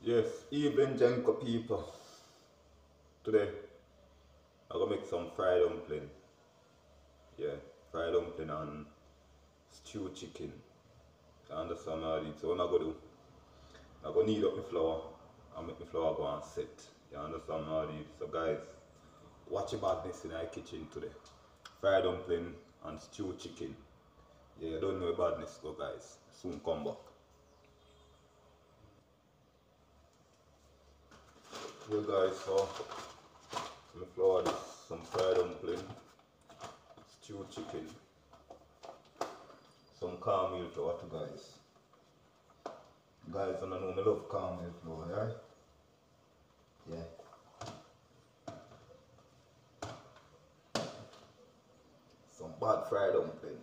Yes, evening Jenko people. Today I'm gonna make some fried dumpling. Yeah, fried dumpling and stewed chicken. You understand all this? So what I'm gonna do, I'm gonna knead up my flour and make my flour go and set. You understand all this? So guys, watch your badness in our kitchen today. Fried dumpling and stewed chicken. Yeah, you don't know where badness go guys. Soon come back. Yeah guys, so my flour this some fried dumpling, stewed chicken. Some caramel flour too guys. Guys, I know I love caramel flour, right? Yeah. Some bad fried dumpling.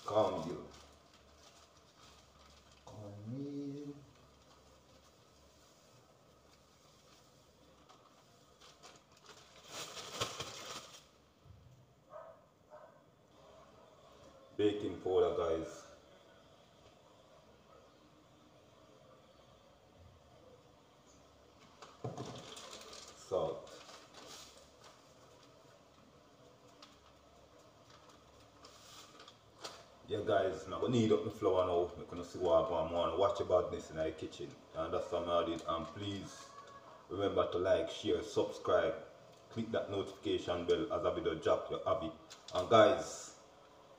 Caramel. Caramel. Baking powder guys. Salt. Yeah guys, I'm gonna knead up the flour now. We're gonna see what I'm going to watch about this in our kitchen. You understand all this? And please remember to like, share, subscribe, click that notification bell as a video drop your hobby. And guys,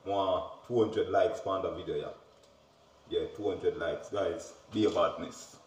want 200 likes on the video, yeah. Yeah, 200 likes, guys. Be a badness.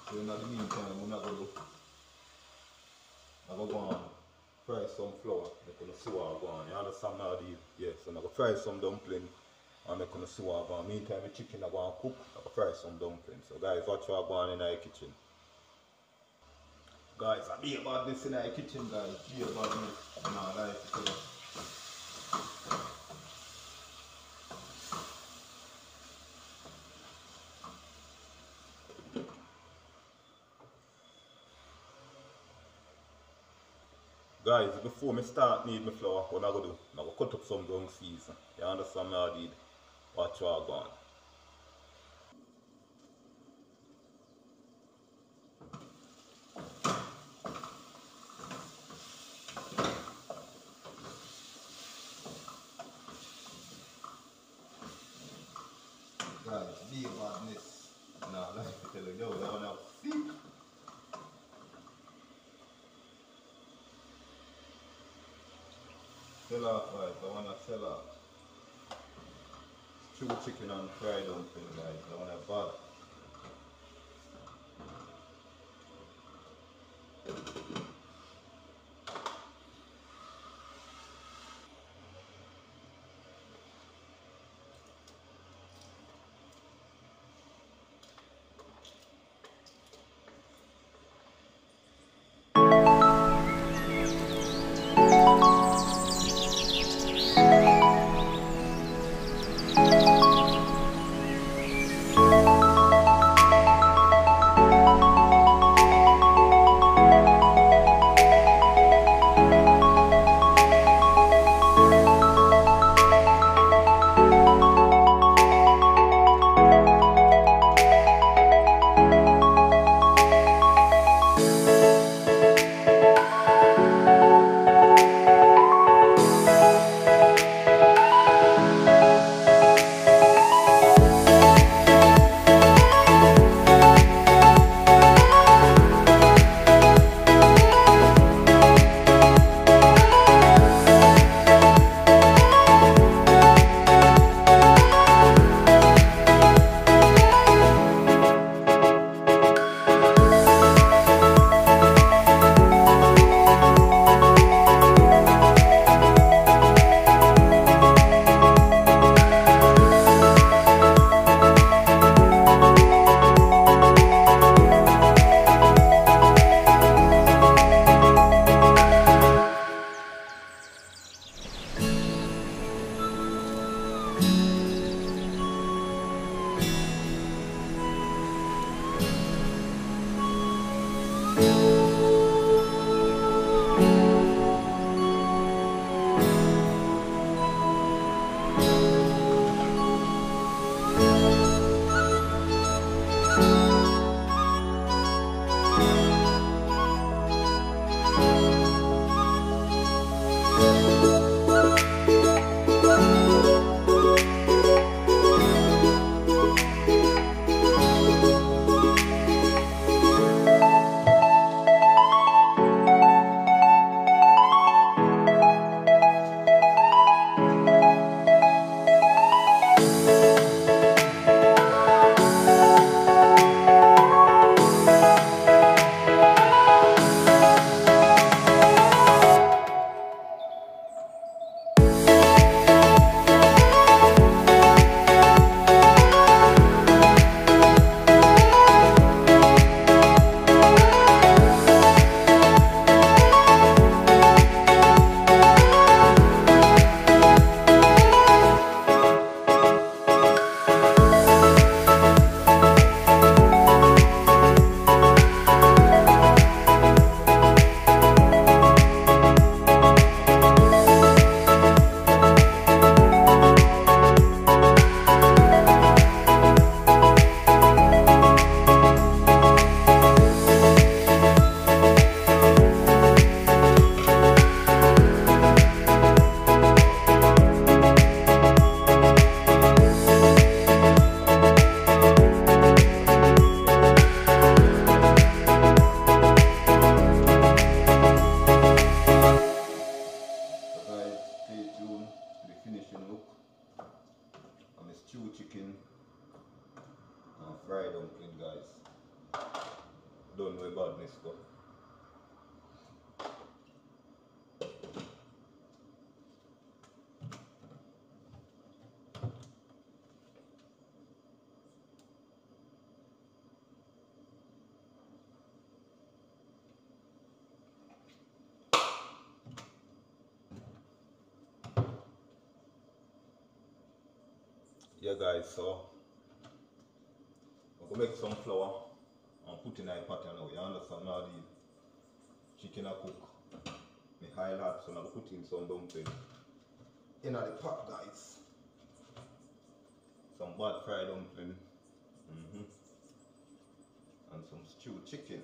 So in the meantime, I'm not going to go on fry some flour. I'm going to see what I go on. You understand now? Yes, I'm going to fry some dumpling. I'm going to see what I go on. Meantime, the chicken I'm going to cook. I'm going to fry some dumplings. So guys, watch what I go on in the kitchen. Guys, I be about this in the kitchen, guys. Be about this. You know, I like it. Guys, before I start need my flour, what I'm going to do, I'm going to cut up some ground season. You understand now, dude? Watch what I go on. Guys, be about this. Now, let me tell you, yo, that one up. See? Sell off, guys. I want to sell off. Stew chicken and fried dumpling, guys. I want to bad. where badness go. Yeah guys, so I'm gonna make some flour and put in a pot now. You understand now the chicken I cook. Me high hot, so I'm gonna put in some dumpling in the pot guys. Some bad fried dumpling. And some stewed chicken.